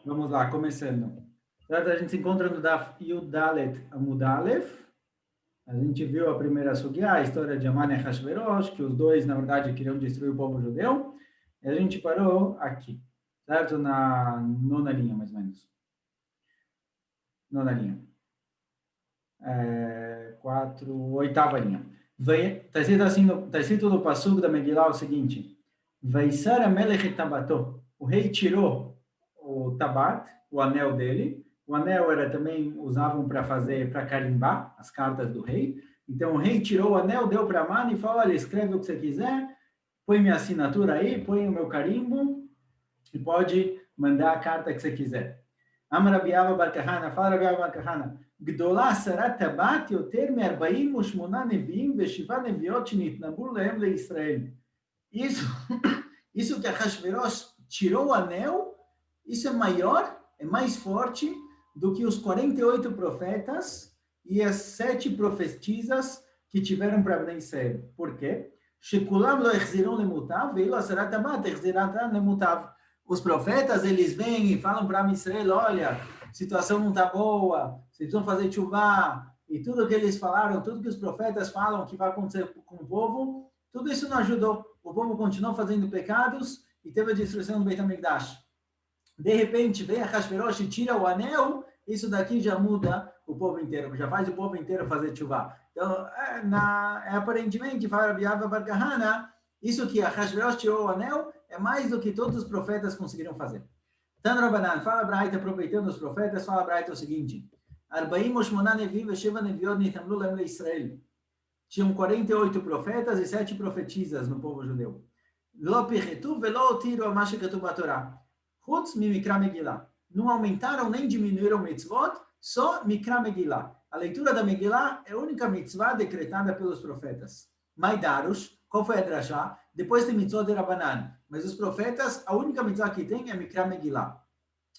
Vamos lá, começando. Certo? A gente se encontra no Daf Yudalet Amud Aleph. A gente viu a primeira sugya, a história de Aman e Hashverosh, que os dois, na verdade, queriam destruir o povo judeu. E a gente parou aqui, certo? Na nona linha, mais ou menos. Nona linha. Oitava linha. Está escrito assim, está escrito no Passuco da Megillah o seguinte: Vaisar Amelech Tabato. O rei tirou o tabat, o anel dele. O anel era também usavam para fazer, para carimbar as cartas do rei. Então o rei tirou o anel, deu para Amã e falou: olha, escreve o que você quiser, põe minha assinatura aí, põe o meu carimbo e pode mandar a carta que você quiser. Amar Rabi Abba bar Kahana, fala Rabi Abba bar Kahana, גדולה עשרת טבעת יותר מ-48 נביאים ו7 נביאות שנתנבאו להם לישראל. Isso que a Hashverosh tirou o anel, isso é maior, é mais forte do que os 48 profetas e as 7 profetisas que tiveram para Bnei Israel. Por quê? שכולם לא החזירו למוטב, ואילו עשרת טבעת החזירתה למוטב. Os profetas, eles vêm e falam para Israel, olha, a situação não está boa, vocês vão fazer chuvá, e tudo que eles falaram, tudo que os profetas falam que vai acontecer com o povo, tudo isso não ajudou. O povo continuou fazendo pecados e teve a destruição do Beit HaMikdash. De repente, vem a Hashverosh e tira o anel, isso daqui já muda o povo inteiro, já faz o povo inteiro fazer chuvá. Então, aparentemente, fala Rabi Abba bar Kahana, isso que a Hashverosh tirou o anel é mais do que todos os profetas conseguiram fazer. Tan Rabanan, fala Braita, aproveitando os profetas, fala Braita o seguinte: 48 neviim ve7 neviot nitamlu lem leIsrael. Tinham 48 profetas e 7 profetisas no povo judeu. Lo pichetu velo tiru a mashikatu batorá. Chutz mi mikra Megillah. Não aumentaram nem diminuíram mitzvot, só mikra Megillah. A leitura da Megillah é a única mitzvah decretada pelos profetas. Maidarush, qual foi a drashá? Depois tem mitzvot de Rabanan. Mas os profetas, a única mitzvah que tem é mikra Megillah.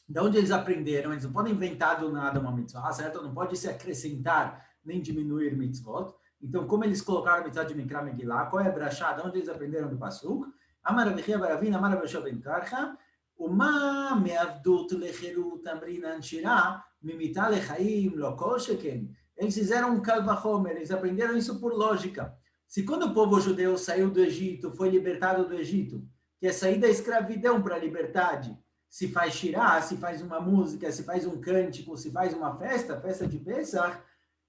De onde eles aprenderam? Eles não podem inventar do nada uma mitzvah, certo? Não pode se acrescentar nem diminuir mitzvot. Então, como eles colocaram a mitzvah de mikra Megillah? Qual é a drashá? De onde eles aprenderam do Pasuk? Amar Rabi Chia bar Avina, Amar Rabi Yoshua ben Karcha, ומה מעבדות לחירות אמרינן שירה, ממיתה לחיים, לא כל שכן. Eles fizeram um calvachomer, eles aprenderam isso por lógica. Se quando o povo judeu saiu do Egito, foi libertado do Egito, que é sair da escravidão para a liberdade, se faz shirá, se faz uma música, se faz um cântico, se faz uma festa, festa de Pesach,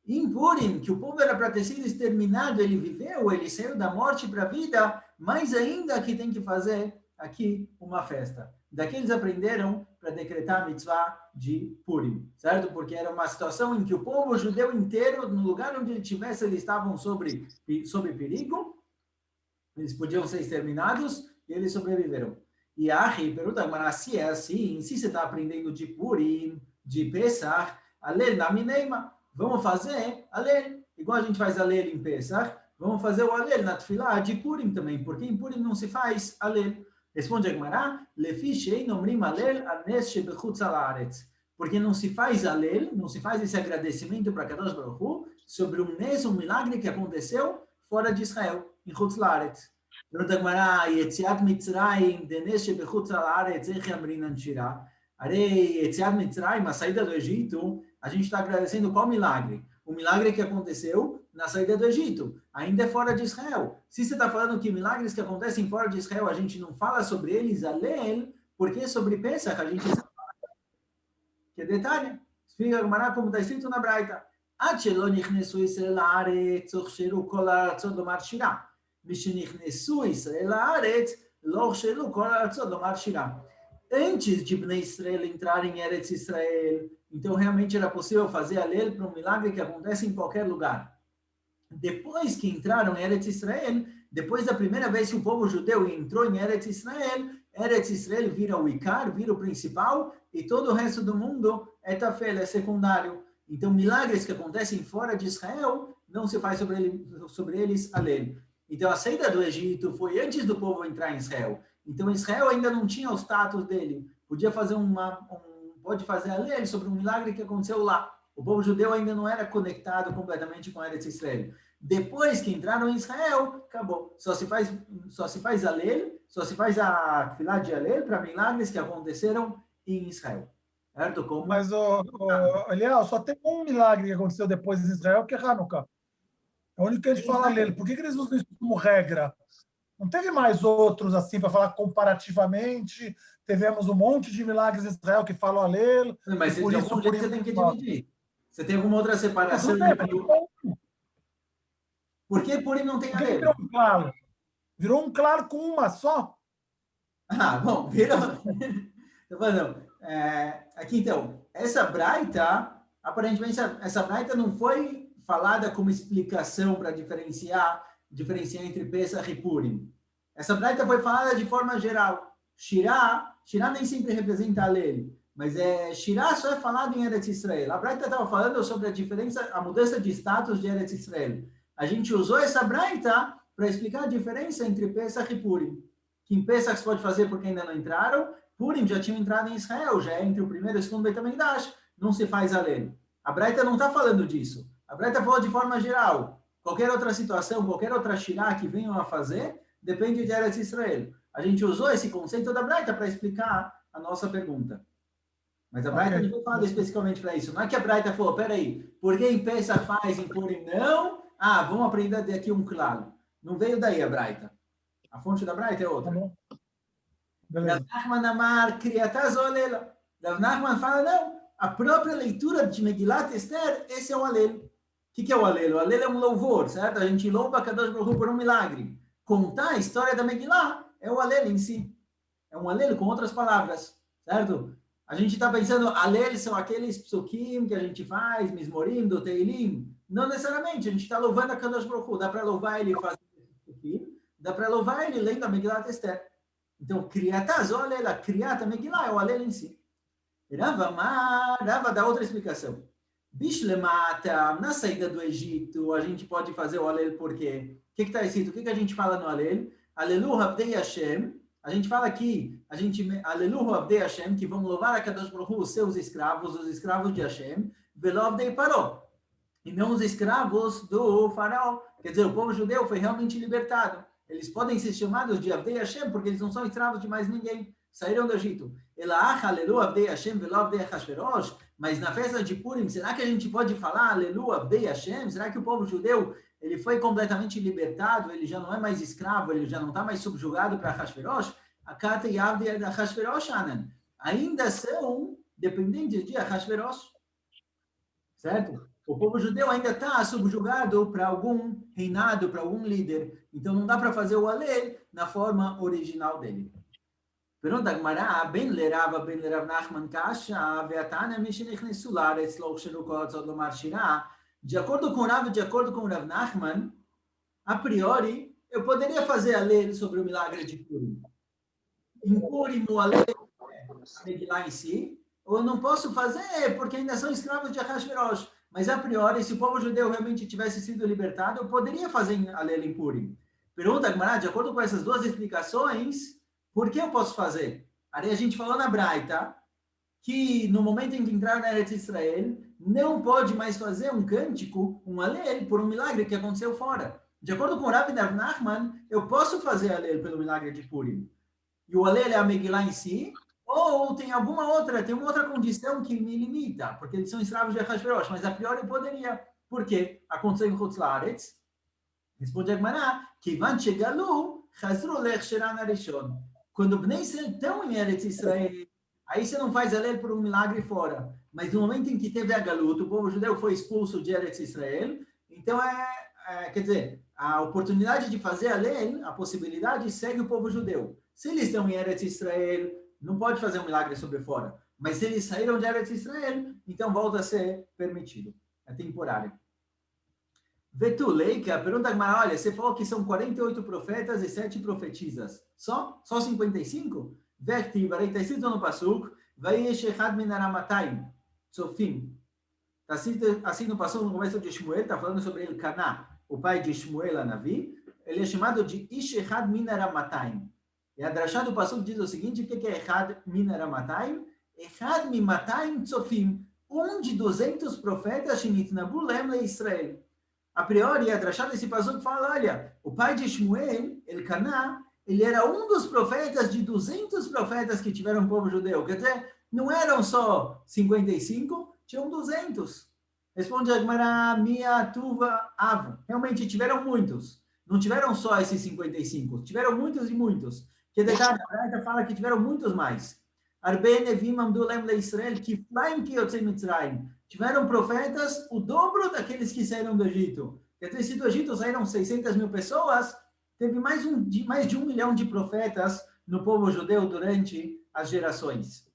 em Purim, que o povo era para ter sido exterminado, ele viveu, ele saiu da morte para a vida, mais ainda que tem que fazer aqui uma festa. Daqui eles aprenderam para decretar a mitzvah de Purim, certo? Porque era uma situação em que o povo judeu inteiro, no lugar onde ele estivesse, eles estavam sob perigo, eles podiam ser exterminados e eles sobreviveram. E a Ahi pergunta, mas se é assim, se você está aprendendo de Purim, de Pesach, alel na Mineima, vamos fazer alel, igual a gente faz alel em Pesach, vamos fazer o alel na Tfilah de Purim também, porque em Purim não se faz alel. Responde a Gemara, Lefi shein omrim alel anes shebechutz haaretz. Porque não se faz alel, não se faz esse agradecimento para Kadosh Baruch Hu sobre um nes, um milagre que aconteceu fora de Israel, em Chutz Laaretz. Pergunta a Gemara, Yetziat Mitzrayim, denes shebechutz haaretz, ech yamrinan shira. Arei, Yetziat Mitzrayim, a saída do Egito, a gente está agradecendo qual milagre? O milagre que aconteceu na saída do Egito, ainda é fora de Israel. Se você está falando que milagres que acontecem fora de Israel, a gente não fala sobre eles, alel, porque sobre Pesach a gente fala. Que é detalhe, explica como está escrito na Braita. עד שלא נכנסו ישראל לארץ, הוכשרו כל הארצות לומר שירה. משנכנסו ישראל לארץ, לא הוכשרו כל הארצות לומר שירה. Antes de Bnei Israel entrar em Eretz Israel, então realmente era possível fazer alel para um milagre que acontece em qualquer lugar. Depois que entraram em Eretz Israel, depois da primeira vez que o povo judeu entrou em Eretz Israel vira o Ikar, vira o principal, e todo o resto do mundo é tafel, é secundário. Então, milagres que acontecem fora de Israel, não se faz sobre eles alel. Então, a saída do Egito foi antes do povo entrar em Israel. Então, Israel ainda não tinha o status dele. Podia fazer pode fazer alel sobre um milagre que aconteceu lá. O povo judeu ainda não era conectado completamente com Eretz Israel. Depois que entraram em Israel, acabou. Só se faz alel, só se faz a tefilá de alel para milagres que aconteceram em Israel. certo? Como... Mas, Eliel, só tem um milagre que aconteceu depois em Israel, que é Hanukkah. É o único que a gente fala nele. Por que eles usam isso como regra? Não teve mais outros assim para falar comparativamente? Tivemos um monte de milagres em Israel que falam Alel, e Mas por de isso algum jeito você tem que dividir. Você tem alguma outra Não, separação tudo bem, entre por que Purim não tem por que Alelo? virou um claro? Virou um claro com uma só? Ah, bom, virou. Tô falando, aqui então, essa braita, aparentemente essa braita não foi falada como explicação para diferenciar entre Pesach e Purim. Essa braita foi falada de forma geral. Shirá nem sempre representa Alel, mas Shirá só é falado em Eretz Israel. A braita estava falando sobre a diferença, a mudança de status de Eretz Israel. A gente usou essa braita para explicar a diferença entre Pesach e Purim. Que em Pesach você pode fazer porque ainda não entraram, Purim já tinham entrado em Israel, já é entre o primeiro e o segundo Beit HaMikdash, não se faz Alel. A Braita não está falando disso. A Braita falou de forma geral. Qualquer outra situação, qualquer outra shirá que venham a fazer, depende de Eretz Israel. A gente usou esse conceito da Braita para explicar a nossa pergunta. Mas a Braita não foi falada especificamente para isso. Não é que a Braita falou, peraí, por que em Pesach faz, em Purim não? Ah, vamos aprender daqui um claro. Não veio daí a Braita. A fonte da Braita é outra. Rav Nachman Amar, Kriyatá Zolela. Rav Nachman fala, não, a própria leitura de Megilat Esther, esse é o Alel. O que é o Alel? O Alel é um louvor, certo? A gente louva Kadosh Baruch Hu por um milagre. Contar a história da Megillah é o Alel em si. É um Alel com outras palavras, certo? A gente está pensando, Alel são aqueles psukim que a gente faz, Mismorim, do Teilim. Não necessariamente, a gente está louvando a Kadosh Baruch Hu. Dá para louvar ele fazendo psukim, dá para louvar ele lendo a Megilat Esther. Então, Kriyatá Zolela, Kriyatá Megillah é o Alel em si. Rava dá outra explicação. Bishlemata, na saída do Egito, a gente pode fazer o Alel por quê? O que está escrito? O que a gente fala no Alel? Alelu Havdei Hashem. A gente fala aqui, Alelu Havdei Hashem, que vamos louvar a Kadosh Baruch Hu, os seus escravos, os escravos de Hashem, Velo Havdei Paró. E não os escravos do faraó. Quer dizer, o povo judeu foi realmente libertado. Eles podem ser chamados de Avdei Hashem, porque eles não são escravos de mais ninguém. Saíram do Egito. Aleluia, Avdei Hashem, Velo Avdei Hashverosh. Mas na festa de Purim, será que a gente pode falar Aleluia, Avdei Hashem? Será que o povo judeu ele foi completamente libertado? Ele já não é mais escravo, ele já não está mais subjugado para Hashverosh? Akata e Avdei Hashverosh, Anan. Ainda são dependentes de Hashverosh. Certo? O povo judeu ainda está subjugado para algum reinado, para algum líder. Então, não dá para fazer o Alel na forma original dele. Pergunta Agmará, ben lerava Nachman kasha, ve'atana mishenichnesu laaretz lo uksheru kol hatzot lomar shirah. De acordo com o Rav, de acordo com o Rav Nachman, a priori, eu poderia fazer Alel sobre o milagre de Purim. Em Purim, o Alel é lá em si, ou eu não posso fazer porque ainda são escravos de Ahasverosh. Mas, a priori, se o povo judeu realmente tivesse sido libertado, eu poderia fazer Alel em Purim. Pergunta, Agmará, de acordo com essas duas explicações, por que eu posso fazer? Aí a gente falou na Braita que no momento em que entraram na Eretz Israel, não pode mais fazer um cântico, um Alel, por um milagre que aconteceu fora. De acordo com o Rav Nachman, eu posso fazer Alel pelo milagre de Purim. E o Alel é a Megillah em si, ou tem uma outra condição que me limita, porque eles são escravos de Ahasverosh, mas a priori eu poderia. Por quê? Aconteceu em Chutz Laaretz. Responde a Gemara, Kivan Shegalu, Chazru Lech Sheran Arishon. Quando Bnei Israel estão em Eretz Israel, aí você não faz Alel por um milagre fora. Mas no momento em que teve a Galut, o povo judeu foi expulso de Eretz Israel, então quer dizer, a oportunidade de fazer Alel, a possibilidade segue o povo judeu. Se eles estão em Eretz Israel, não pode fazer um milagre sobre fora. Mas se eles saíram de Eretz Israel, então volta a ser permitido. É temporário. Vetuleika, pergunta Agmará, olha, você falou que são 48 profetas e 7 profetisas. Só 55? Vertiva, está escrito no Pasuk, Vayesh Echad min Aramatayim, Sofim. Está escrito assim no Pasuk, no começo de Shmuel, está falando sobre Elcaná, o pai de Shmuel, a Navi. Ele é chamado de Ish Echad min Aramatayim. E a Drashá do Pasuk diz o seguinte, o que é Echad min Aramatayim? Echad min Matayim Sofim. De 200 profetas, Shinitnabu Lem le Israel. A priori, a Drashá desse Pasuk fala, olha, o pai de Shmuel, Elcaná, ele era um dos profetas de 200 profetas que tiveram o povo judeu. Quer dizer, Não eram só 55, tinham 200. Responde a Gemara, Mia, Tuva, Ava. Realmente tiveram muitos. Não tiveram só esses 55, tiveram muitos e muitos. Que detalhe, a Braita fala que tiveram muitos mais. Arbe Nevim Amdulem Le Israel, Kiflaim Ki Yotzei Mitzrayim. Tiveram profetas o dobro daqueles que saíram do Egito. Quer dizer, se do Egito saíram 600 mil pessoas, teve mais de 1 milhão de profetas no povo judeu durante as gerações.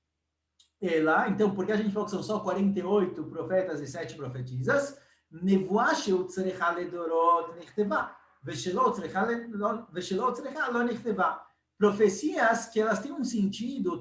E lá, então, porque a gente falou que são só 48 profetas e 7 profetisas, Nevoah she'utzrecha ledorot nichteva, ve'shelo utzrecha lo nichteva. Profecias que elas têm um sentido,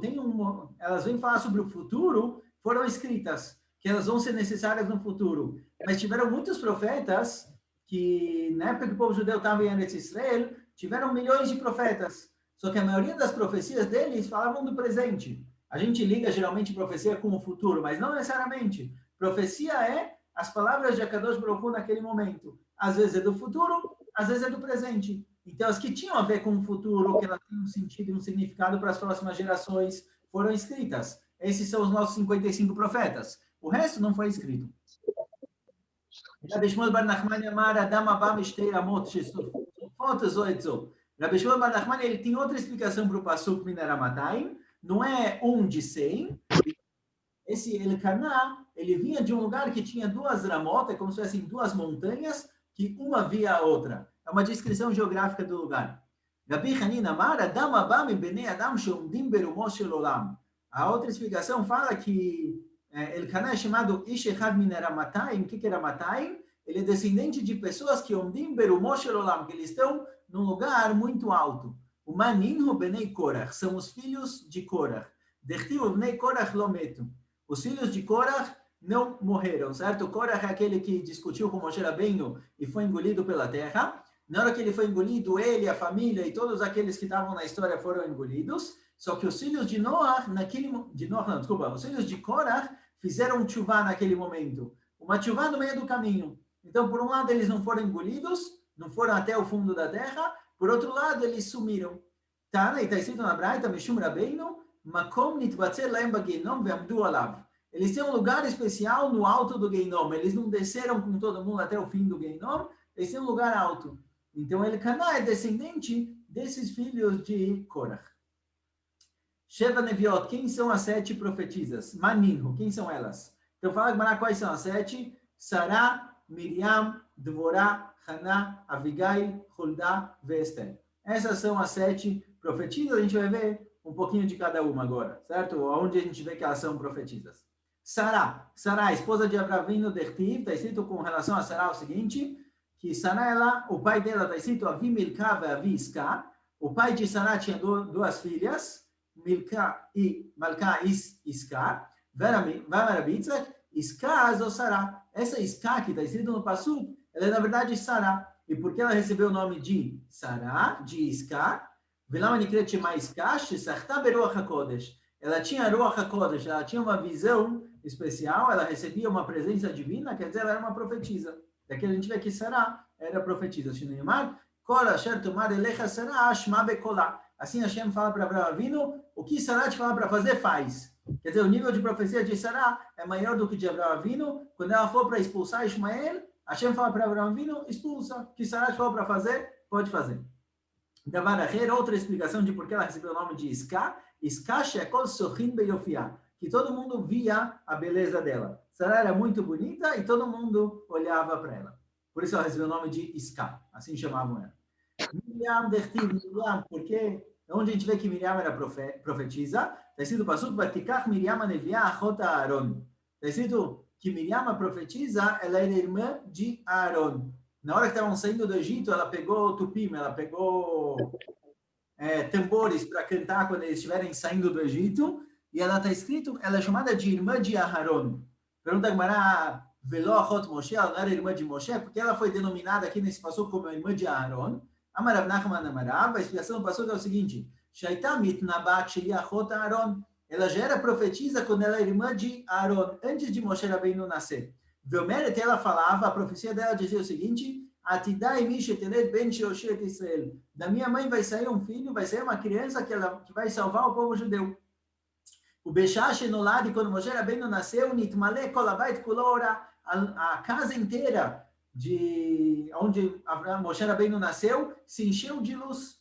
elas vêm falar sobre o futuro, foram escritas, que elas vão ser necessárias no futuro. Mas tiveram muitos profetas que, na época que o povo judeu estava em Eretz Israel, tiveram milhões de profetas. Só que a maioria das profecias deles falavam do presente. A gente liga geralmente profecia com o futuro, mas não necessariamente. Profecia é as palavras de Akadosh Baruch Hu naquele momento. Às vezes é do futuro, às vezes é do presente. Então, as que tinham a ver com o futuro, que elas têm um sentido e um significado para as próximas gerações, foram escritas. Esses são os nossos 55 profetas. O resto não foi escrito. Rabbi Shmuel bar Nachman amar Adam haba mishtei ramot shesofot zo et zo. Rabbi Shmuel bar Nachman, ele tem outra explicação para o Pasuk Minaramatayim. Não é 1 de 100. Esse Elcaná, ele vinha de um lugar que tinha 2 ramot, é como se fossem 2 montanhas, que uma via a outra. É uma descrição geográfica do lugar. Rabbi Hanin amar Adam haba mibnei Adam sheomdim berumo shel olam. A outra explicação fala que Elcaná é chamado Ish Echad min Ramatayim. O que é Ramatayim? Ele é descendente de pessoas que omdim berumo shel olam, que eles estão num lugar muito alto. O Maninhu Benei Korach, são os filhos de Korach. Dertiv Benei Korach lo metu. Os filhos de Korach não morreram, certo? Korach é aquele que discutiu com Moshe Rabbeinu e foi engolido pela terra. Na hora que ele foi engolido, ele, a família e todos aqueles que estavam na história foram engolidos. Só que os filhos de Noach, os filhos de Korach fizeram tchuvá naquele momento. Uma tchuvá no meio do caminho. Então, por um lado, eles não foram engolidos, não foram até o fundo da terra. Por outro lado, eles sumiram. Tá, está escrito na Braita, Mishum Rabbeinu, Makom nitbatzer lahem bagenom ve'amdu alav. Eles têm um lugar especial no alto do Geinom. Eles não desceram com todo mundo até o fim do Geinom, eles têm um lugar alto. Então, Elcaná é descendente desses filhos de Korach. Sheva Neviot, quem são as 7 profetisas? Maninho, quem são elas? Então, fala Gemara quais são as 7. Sará, Miriam, Dvorá, Haná, Abigail, Huldah e Esther. Essas são as 7 profetisas. A gente vai ver um pouquinho de cada uma agora, certo? Onde a gente vê que elas são profetisas. Sará, esposa de Avravino Dertiv, está escrito com relação a Sará o seguinte, que Sará, o pai dela está escrito Avi Milká e Avi Iská. O pai de Sará tinha 2 filhas, Milká e Malká Iská. Varabitzak, Iská zo Sará. Essa Iská que está escrito no Pasuk, ela é na verdade Sará. E por que ela recebeu o nome de Sará, de Iská? Ela tinha Ruach HaKodesh, ela tinha uma visão especial, ela recebia uma presença divina, quer dizer, ela era uma profetisa. Daqui a gente vê que Sará era profetisa. Assim Hashem fala para Abraão Avinu, o que Sará te fala para fazer, faz. Quer dizer, o nível de profecia de Sará é maior do que de Abraão Avinu. Quando ela for para expulsar Ismael, Hashem fala para Abraão Avinu, expulsa. O que Sará te fala para fazer, pode fazer. Outra explicação de por que ela recebeu o nome de Iská. Iská shekol sochin beyofiá, que todo mundo via a beleza dela. Sará era muito bonita e todo mundo olhava para ela. Por isso ela recebeu o nome de Iská, assim chamavam ela. Miriam dertiv, Miriam, porque onde a gente vê que Miriam era profetisa, está escrito Pasuk, Vatikach Miriam aneviá achot Aaron. Está escrito que Miriam, a profetisa, ela era irmã de Aaron. Na hora que estavam saindo do Egito, ela pegou tupim, ela pegou tambores para cantar quando eles estiverem saindo do Egito, e ela está escrito, ela é chamada de irmã de Aharon. Pergunta a Gemara, Velo Achot Moshe, ela não era irmã de Moshe, porque ela foi denominada aqui nesse passo como irmã de Aharon. Amarav Nachman Amarav, a explicação do passo é o seguinte, Shaita mitnabak sheli Achot Aaron, ela já era profetisa quando ela era irmã de Aaron, antes de Moshe Rabbeinu nascer. Velmeret, ela falava, a profecia dela dizia o seguinte, Atidai mishetelet ben sheoshet Israel. Da minha mãe vai sair um filho, vai sair uma criança que vai salvar o povo judeu. O Beshash Nolad, quando Moshe Rabbeinu nasceu, Nitmale Kolabait Kulora, a casa inteira de onde Moshe Rabbeinu nasceu, se encheu de luz,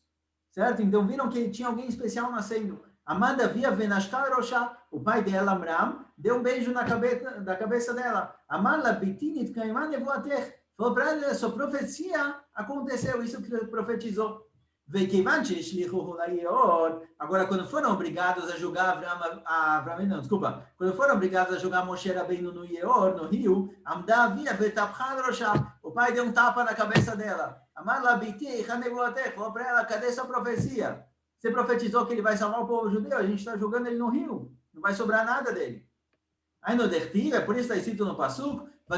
certo? Então viram que tinha alguém especial nascendo. Amanda via Venashkal Roshá, o pai dela, Amram, deu um beijo na cabeça dela. Amala Bitinit Kaiman Evoater, falou para ela, sua profecia aconteceu, isso que ele profetizou. Agora, quando foram obrigados a julgar quando foram obrigados a julgar Moshe Rabbeinu no Yeor, no rio, o pai deu um tapa na cabeça dela. Falou para ela, cadê sua profecia? Você profetizou que ele vai salvar o povo judeu, a gente está julgando ele no rio, não vai sobrar nada dele. Aí no Dertiv, é por isso que está escrito no Pasuk, está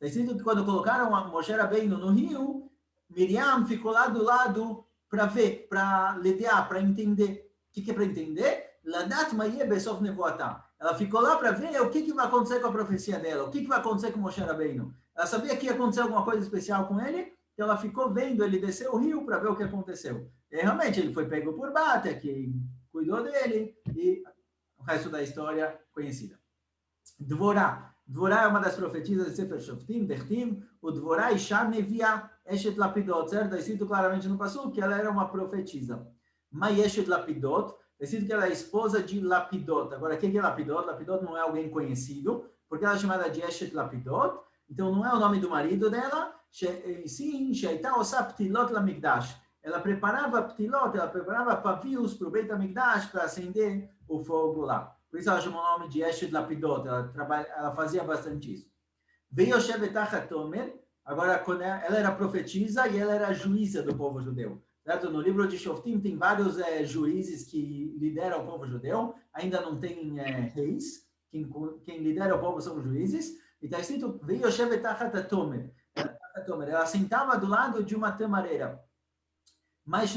escrito que quando colocaram Moshe Rabbeinu no rio, Miriam ficou lá do lado para ver, para ledear, para entender. O que é para entender? Ladat Maye Besof Nevoatá. Ela ficou lá para ver o que vai acontecer com a profecia dela, o que vai acontecer com Moshe Rabbeinu. Ela sabia que ia acontecer alguma coisa especial com ele, então ela ficou vendo ele descer o rio para ver o que aconteceu. E realmente ele foi pego por Bata, que cuidou dele, e o resto da história conhecida. Dvorá. Dvorá é uma das profetisas de Sefer Shoftim, Dertiv, o Dvorá Isha Nevia Eshet Lapidot, certo? Está escrito claramente no Pasuk que ela era uma profetisa. Mai Eshet Lapidot, está escrito que ela é esposa de Lapidot. Agora, o que é Lapidot? Lapidot não é alguém conhecido, porque ela é chamada de Eshet Lapidot, então não é o nome do marido dela, sim, Sheita Osa Ptilot Lamigdash. Ela preparava ptilot, ela preparava pavios para o Beit HaMikdash para acender o fogo lá. Por isso ela chamou o nome de Eshet Lapidot, ela fazia bastante isso. Veio Shevetach Tomer, agora quando ela era profetisa e ela era juíza do povo judeu. Certo? No livro de Shoftim tem vários juízes que lideram o povo judeu, ainda não tem reis, quem lidera o povo são os juízes, e está escrito, veio Shevetach Tomer. Ela sentava do lado de uma tamareira. Mas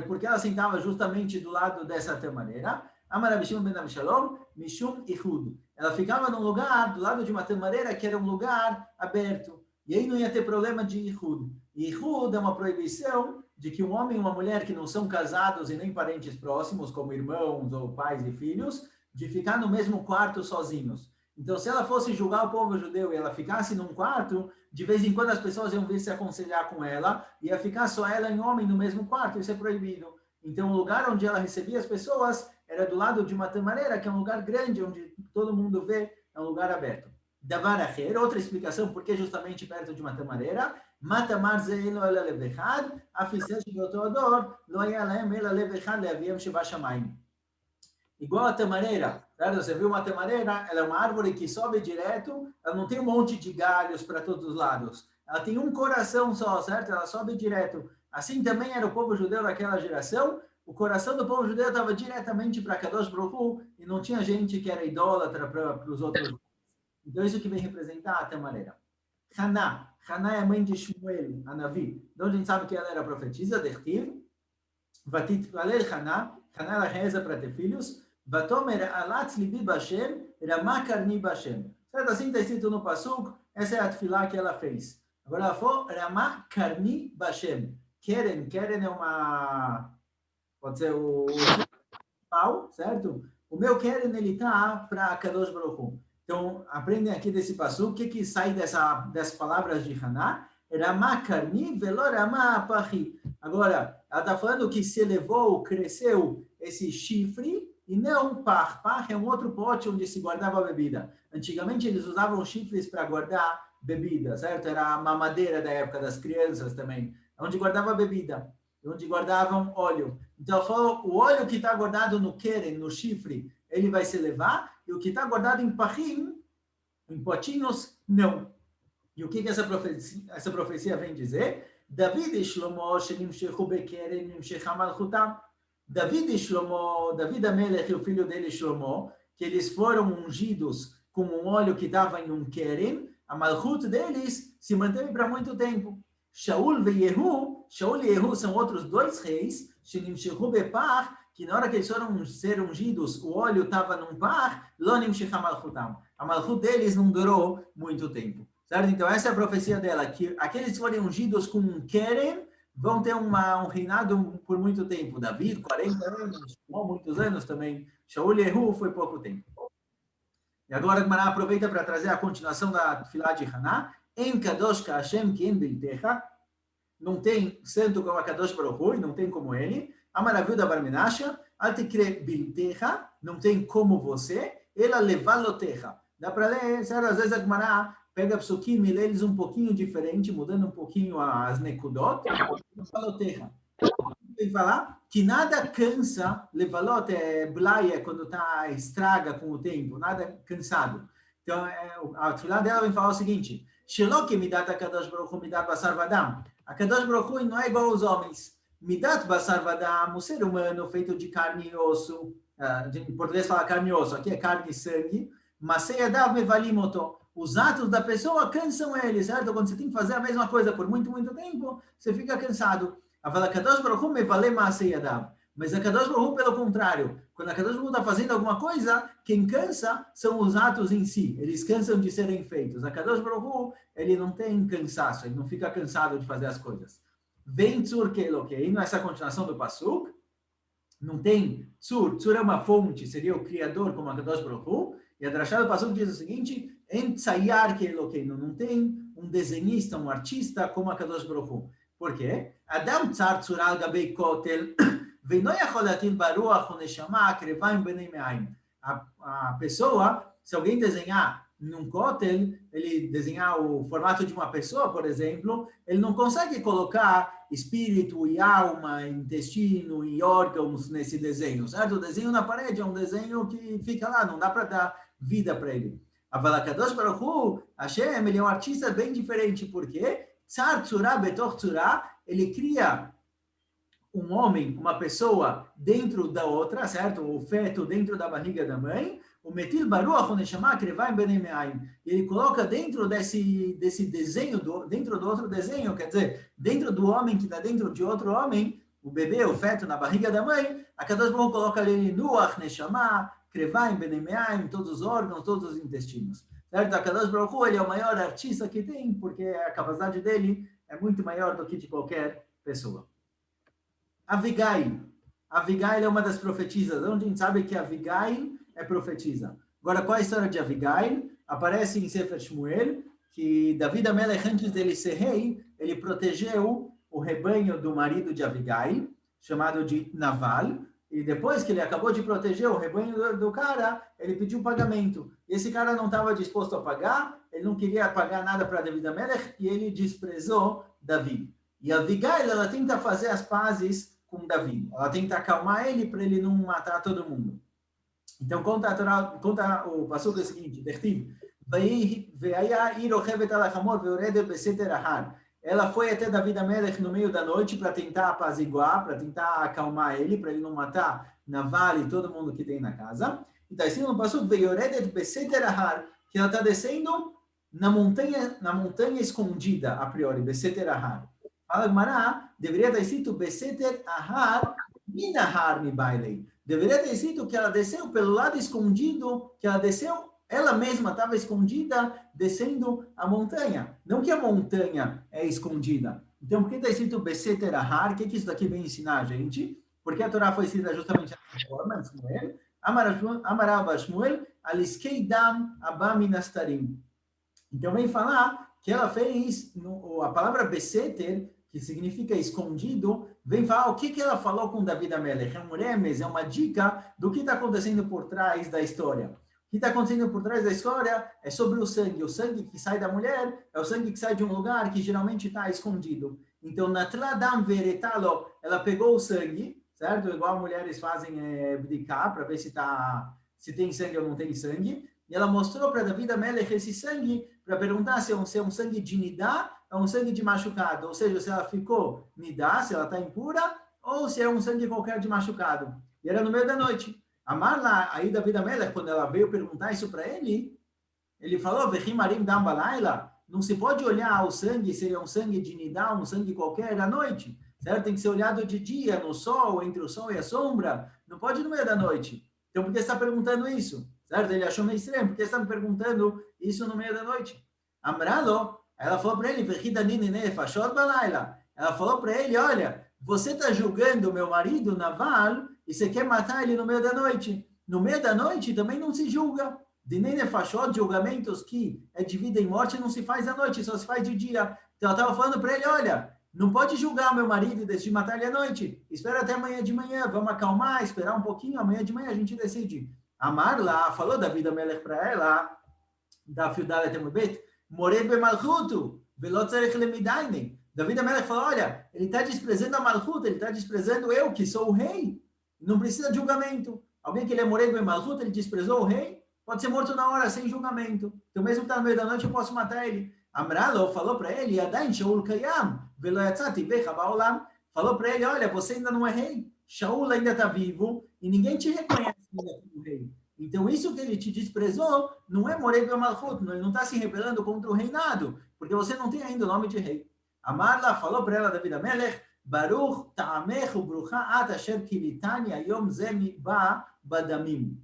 porque ela sentava justamente do lado dessa tamareira, Amar Rabbi Shimon ben Abishalom, Mishum Ichud. Ela ficava num lugar, do lado de uma tamareira, que era um lugar aberto. E aí não ia ter problema de Ichud. E Ichud é uma proibição de que um homem e uma mulher que não são casados e nem parentes próximos, como irmãos ou pais e filhos, de ficar no mesmo quarto sozinhos. Então, se ela fosse julgar o povo judeu e ela ficasse num quarto, de vez em quando as pessoas iam vir se aconselhar com ela, ia ficar só ela e homem no mesmo quarto, isso é proibido. Então, o lugar onde ela recebia as pessoas era do lado de uma tamareira, que é um lugar grande, onde todo mundo vê, é um lugar aberto. Davar acher, outra explicação, porque justamente perto de uma tamareira, Matamar ze'elo ela levechad, afisesh beotodor, lo yalaem ela levechad leaviem sheba shamayim. Igual a tamareira, certo? Você viu uma tamareira, ela é uma árvore que sobe direto, ela não tem um monte de galhos para todos os lados. Ela tem um coração só, certo? Ela sobe direto. Assim também era o povo judeu naquela geração. O coração do povo judeu estava diretamente para Kadosh Baruch Hu, e não tinha gente que era idólatra para os outros. Então, isso que vem representar a tamareira. Haná. Haná é a mãe de Shmuel, a Navi. Então, a gente sabe que ela era profetisa, Dertiv. Vatit Valel Haná. Haná, ela reza para ter filhos. Vatomer alatz libi bashem, ramá karni bashem. Certo? Assim está escrito no Pasuk, essa é a tefilá que ela fez. Agora ela falou, ramá karni bashem. Keren é uma... Pode ser o pau, certo? O meu Keren, ele está para Kadosh Baruch Hu. Então, aprendem aqui desse Pasuk, o que sai dessas palavras de Haná? Ramá karni velo ramá pachi. Agora, ela está falando que se elevou, cresceu esse chifre, e não par. Par é um outro pote onde se guardava a bebida. Antigamente eles usavam chifres para guardar bebida, certo? Era a mamadeira da época das crianças também, onde guardava a bebida, onde guardavam óleo. Então, o óleo que está guardado no keren, no chifre, ele vai se elevar, e o que está guardado em pachim, em potinhos, não. E o que essa profecia vem dizer? David e Shlomo, Shenimshechu bekeren, Nimshecha malchutam. David e Shlomo, David Amelech e o filho dele Shlomo, que eles foram ungidos com um óleo que estava em um keren, a malchut deles se manteve para muito tempo. Shaul e Yehu são outros dois reis, Shenimshechu bepar, que na hora que eles foram ser ungidos, o óleo estava num par, lo nimshecha malchutam. A malchut deles não durou muito tempo. Certo? Então, essa é a profecia dela, que aqueles que foram ungidos com um keren, vão ter um reinado por muito tempo. David, 40 anos, muitos anos também. Shaul e Yehu foi pouco tempo. E agora a Gemara aproveita para trazer a continuação da Tefilá de Haná. Em Kadosh Hashem Ken Biltecha, não tem santo como a Kadosh Baruch Hu, não tem como ele. A maravilha da Barmenasha, Altikre Biltecha, não tem como você. Ela levalotecha. Dá para ler, certo? Às vezes a Gemara pega psukim e lê eles um pouquinho diferente, mudando um pouquinho as nekudot. Levalotecha. Tem que falar que nada cansa, levalot é blaia, quando está estraga com o tempo, nada cansado. Então, a tefilá dela vem falar o seguinte, Sheloke midat HaKadosh Baruch Hu midat basar vadam. A Kadosh Baruch Hu não é igual aos homens. Midat basar vadam, o ser humano feito de carne e osso, em português fala carne e osso, aqui é carne e sangue, mas seyadav mevalimoto. Os atos da pessoa cansam ele, certo? Quando você tem que fazer a mesma coisa por muito, muito tempo, você fica cansado. A Kadosh Baruch Hu me vale maaseyadav. Mas a Kadosh Baruch Hu, pelo contrário, quando a Kadosh Baruch Hu está fazendo alguma coisa, quem cansa são os atos em si. Eles cansam de serem feitos. A Kadosh Baruch Hu, ele não tem cansaço, ele não fica cansado de fazer as coisas. Vem tzur kelokeinu, essa continuação do Pasuk. Não tem tzur. Tzur é uma fonte, seria o criador como a Kadosh Baruch Hu. E a Drashá do Pasuk diz o seguinte, em tzayar kelokeinu, não tem um desenhista, um artista como a Kadosh Baruch Hu. Por quê? Adam tzar tzura gabei kotel, veino yachol latil baruach uneshama krevayim benei me'ayim. A pessoa, se alguém desenhar num kotel, ele desenhar o formato de uma pessoa, por exemplo, ele não consegue colocar espírito e alma, intestino e órgãos nesse desenho, certo? O desenho na parede é um desenho que fica lá, não dá para dar vida para ele. A Kadosh Baruch Hu, Hashem, ele é um artista bem diferente, por quê? Tzar tzura betoch tzura, ele cria um homem, uma pessoa dentro da outra, certo? O feto dentro da barriga da mãe. O metil baruach oneshama krevayim benei me'ayim. Ele coloca dentro desse desenho, dentro do outro desenho, quer dizer, dentro do homem que está dentro de outro homem, o bebê, o feto na barriga da mãe, a Kadosh Baruch Hu coloca ele nuach neshama krevayim benei me'ayim, todos os órgãos, todos os intestinos. Certo? A Kadosh Baruch Hu, ele é o maior artista que tem, porque a capacidade dele é muito maior do que de qualquer pessoa. Avigail. Avigail é uma das profetisas. Onde a gente sabe que Avigail é profetisa. Agora, qual é a história de Avigail? Aparece em Sefer Shmuel que David Amelech, antes dele ser rei, ele protegeu o rebanho do marido de Avigail, chamado de Naval, e depois que ele acabou de proteger o rebanho do cara, ele pediu pagamento. Esse cara não estava disposto a pagar, ele não queria pagar nada para David Amelech, e ele desprezou Davi. E Avigail, ela tenta fazer as pazes com Davi. Ela tenta acalmar ele para ele não matar todo mundo. Então, conta o passuco seguinte, ela foi até David Amelech no meio da noite para tentar apaziguar, para tentar acalmar ele, para ele não matar Naval e todo mundo que tem na casa. E está escrito no passuco, que ela está descendo na montanha escondida, a priori, Beseter Ahar. Fala Gemara, deveria estar escrito Beseter Ahar Minahar Mibailei. Deveria ter escrito que ela desceu pelo lado escondido, que ela desceu, ela mesma estava escondida, descendo a montanha. Não que a montanha é escondida. Então, por que está escrito Beseter Ahar? O que isso daqui vem ensinar a gente? Porque a Torá foi escrita justamente dessa forma, em Shmuel. Amarav Shmuel, Aliskei Dam Abba Minastarim. Então, vem falar que ela fez, a palavra Beseter, que significa escondido, vem falar o que ela falou com David Amelech. É um remes, é uma dica do que está acontecendo por trás da história. O que está acontecendo por trás da história é sobre o sangue. O sangue que sai da mulher é o sangue que sai de um lugar que geralmente está escondido. Então, Natladam Veretalo, ela pegou o sangue, certo? Igual mulheres fazem bdiká, para ver se tem sangue ou não tem sangue. E ela mostrou para David Amelech esse sangue para perguntar se é um sangue de nidá ou um sangue de machucado. Ou seja, se ela ficou nidá, se ela está impura, ou se é um sangue qualquer de machucado. E era no meio da noite. Amarla, aí David Amelech, quando ela veio perguntar isso para ele falou, Vechimarim dam balaila, não se pode olhar o sangue, se ele é um sangue de nidá, um sangue qualquer, à noite. Certo? Tem que ser olhado de dia, no sol, entre o sol e a sombra. Não pode no meio da noite. Então, por que você está perguntando isso? Certo? Ele achou meio estranho, porque está me perguntando isso no meio da noite. Amralo, ela falou para ele, Ela falou para ele, olha, você está julgando meu marido, Naval, e você quer matar ele no meio da noite. No meio da noite também não se julga. Dinei nefashot, julgamentos que é de vida e morte, não se faz à noite, só se faz de dia. Então ela estava falando para ele, olha, não pode julgar meu marido e decidir matar ele à noite. Espera até amanhã de manhã, vamos acalmar, esperar um pouquinho, amanhã de manhã a gente decide. A Marla falou David Amelech para ela, da Fiudala Temubet, Mored bemalchutu, velotzerech lemidainen. David Amelech falou, olha, ele está desprezando a Malchut, ele está desprezando eu, que sou o rei. Não precisa de julgamento. Alguém que ele é Mored bemalchut, ele desprezou o rei, pode ser morto na hora, sem julgamento. Então, mesmo que está no meio da noite, eu posso matar ele. Amralo falou para ele, Yadain Shaul Kayam, velo yatzati becha baolam. Falou para ele, olha, você ainda não é rei. Shaul ainda está vivo e ninguém te reconhece como rei. Então, isso que ele te desprezou não é Mored bemalchut, ele não está se rebelando contra o reinado, porque você não tem ainda o nome de rei. Amarla falou para ela, David Amelech, Baruch ta'amech ubrucha at asher kilitani ayom ze miba badamim.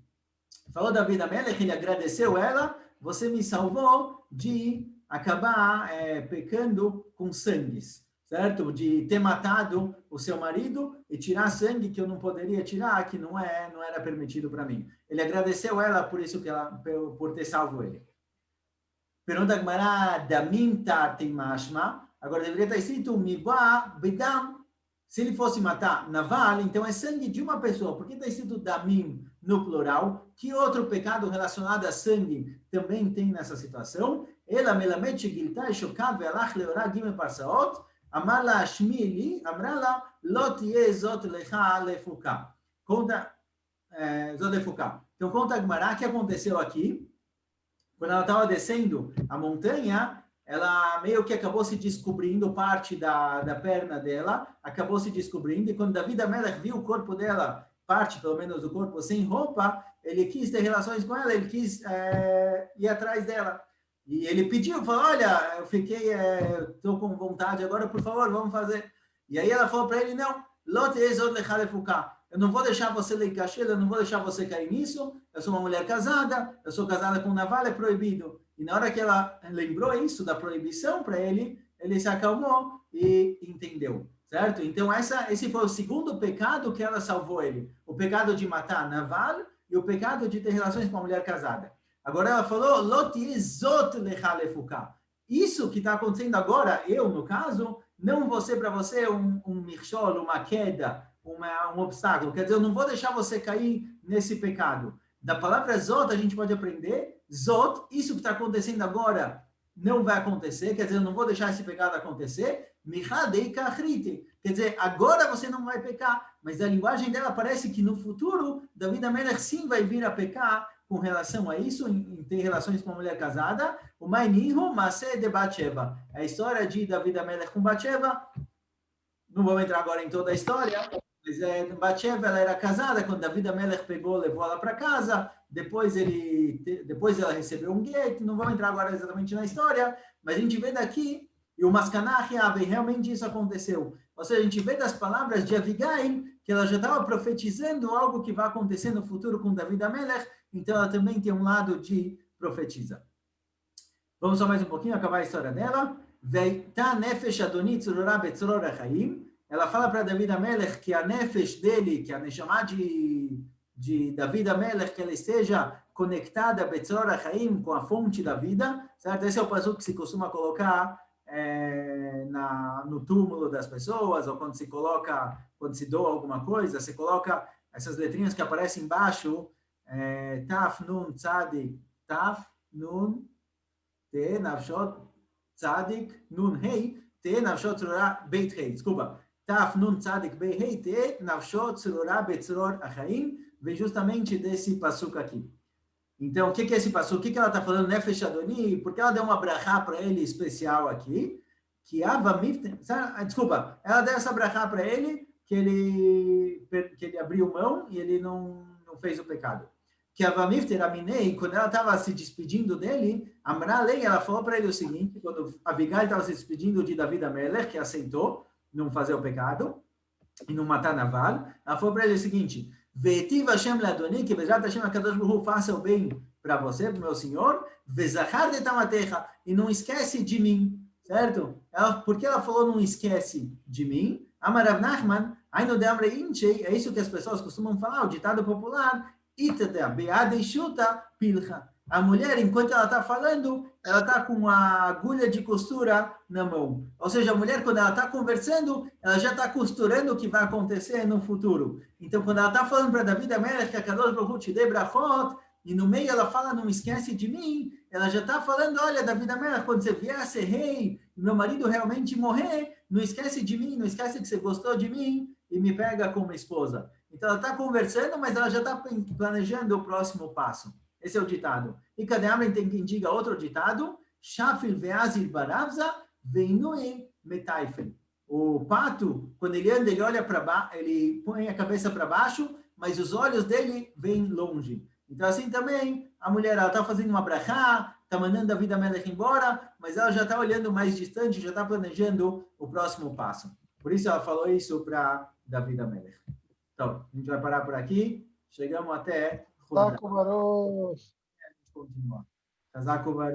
Falou David Amelech, ele agradeceu ela, você me salvou de acabar pecando com sangues, certo? De ter matado o seu marido e tirar sangue que eu não poderia tirar, que não era permitido para mim. Ele agradeceu ela por isso que ela por ter salvo ele. Pergunta Gemara, damim tartem mashma. Agora deveria estar escrito miba bedam. Se ele fosse matar Naval, então é sangue de uma pessoa. Por que está escrito damim no plural? Que outro pecado relacionado a sangue também tem nessa situação? Ela melamed shegilta shokav ve'alach leorah gimel parsaot. Amar la ashmi li, amra la lo tiye zot lecha lefuka. Conta, zot lefuka. Então conta a Gemara, o que aconteceu aqui? Quando ela estava descendo a montanha, ela meio que acabou se descobrindo parte da perna dela, acabou se descobrindo, e quando David Amelech viu o corpo dela, parte pelo menos do corpo, sem roupa, ele quis ter relações com ela, ele quis ir atrás dela. E ele pediu, falou, olha, eu fiquei, estou com vontade agora, por favor, vamos fazer. E aí ela falou para ele, não, eu não vou deixar você leikashel, eu não vou deixar você cair nisso, eu sou uma mulher casada, eu sou casada com um naval, é proibido. E na hora que ela lembrou isso, da proibição para ele, ele se acalmou e entendeu, certo? Então esse foi o segundo pecado que ela salvou ele. O pecado de matar naval e o pecado de ter relações com uma mulher casada. Agora ela falou, isso que está acontecendo agora, eu no caso, não vou ser para você um mirchol, uma queda, um obstáculo. Quer dizer, eu não vou deixar você cair nesse pecado. Da palavra zot, a gente pode aprender, zot, isso que está acontecendo agora não vai acontecer, quer dizer, eu não vou deixar esse pecado acontecer, michadei kachriti, quer dizer, agora você não vai pecar, mas a linguagem dela parece que no futuro, David Amelech sim vai vir a pecar com relação a isso, em ter relações com uma mulher casada, o Mainihu Maseh de Batsheva, a história de David Amelech com Batsheva, não vamos entrar agora em toda a história, mas Batsheva, ela era casada, quando David Amelech pegou, levou ela para casa, depois ela recebeu um gueto, não vamos entrar agora exatamente na história, mas a gente vê daqui, e o Maskanah realmente isso aconteceu. Ou seja, a gente vê das palavras de Abigail, que ela já estava profetizando algo que vai acontecer no futuro com David Amelech, então ela também tem um lado de profetiza. Vamos só mais um pouquinho, acabar a história dela. Veita nefesh adoni tzurora betzoror achaim. Ela fala para David Amelech que a nefesh dele, que a neshama de David Amelech, que ela esteja conectada a Betzoror Achaim, com a fonte da vida, certo? Esse é o passuco que se costuma colocar no túmulo das pessoas, ou quando se doa alguma coisa, você coloca essas letrinhas que aparecem embaixo, Taf, Nun, Tzadik, Taf, Nun, Te, Navshot, Tzadik, Nun, Hei, Te, Navshot, Tzurora, Beit, Hei, desculpa, Taf, Nun, Tzadik, Beit, Hei, Te, Navshot, Tzurora, Betzoror Achaim, vem justamente desse passuco aqui. Então, o que é esse passuco? O que ela está falando? Nefesh Adoni? Porque ela deu uma brachá para ele especial aqui, que desculpa, ela deu essa brachá para ele, que ele abriu mão e ele não fez o pecado. Que Avamifter Aminei, quando ela estava se despedindo dele, Amralei, ela falou para ele o seguinte, quando Abigail estava se despedindo de David Amelech, que aceitou não fazer o pecado e não matar Naval, ela falou para ele o seguinte, Ve'etiv Hashem le'adoni, que Bezrat Hashem HaKadosh Baruch Hu faça o bem para você, para o meu senhor, Vezachar de tamatecha, e não esquece de mim, certo? Porque ela falou não esquece de mim? Amar Rav Nachman, Aino de Amre Inchei, é isso que as pessoas costumam falar, o ditado popular, Itata beade chuta pilcha. A mulher, enquanto ela está falando, ela está com a agulha de costura na mão. Ou seja, a mulher, quando ela está conversando, ela já está costurando o que vai acontecer no futuro. Então, quando ela está falando para David Amelech, que a Kadosh Baruch Hu te dê brachot, e no meio ela fala, não esquece de mim, ela já está falando, olha, David Amelech, quando você vier a ser rei, e meu marido realmente morrer, não esquece de mim, não esquece que você gostou de mim, e me pega como esposa. Então, ela está conversando, mas ela já está planejando o próximo passo. Esse é o ditado. E cada homem tem quem diga outro ditado, Shafil veazil baravza veinui metaifen. O pato, quando ele anda, ele olha para baixo, ele põe a cabeça para baixo, mas os olhos dele vêm longe. Então, assim também, a mulher, ela está fazendo uma brachá, está mandando a vida Melech embora, mas ela já está olhando mais distante, já está planejando o próximo passo. Por isso ela falou isso para David Amelech. Então, a gente vai parar por aqui. Chegamos até... Taco, Barosh. Continuar. Casaco vai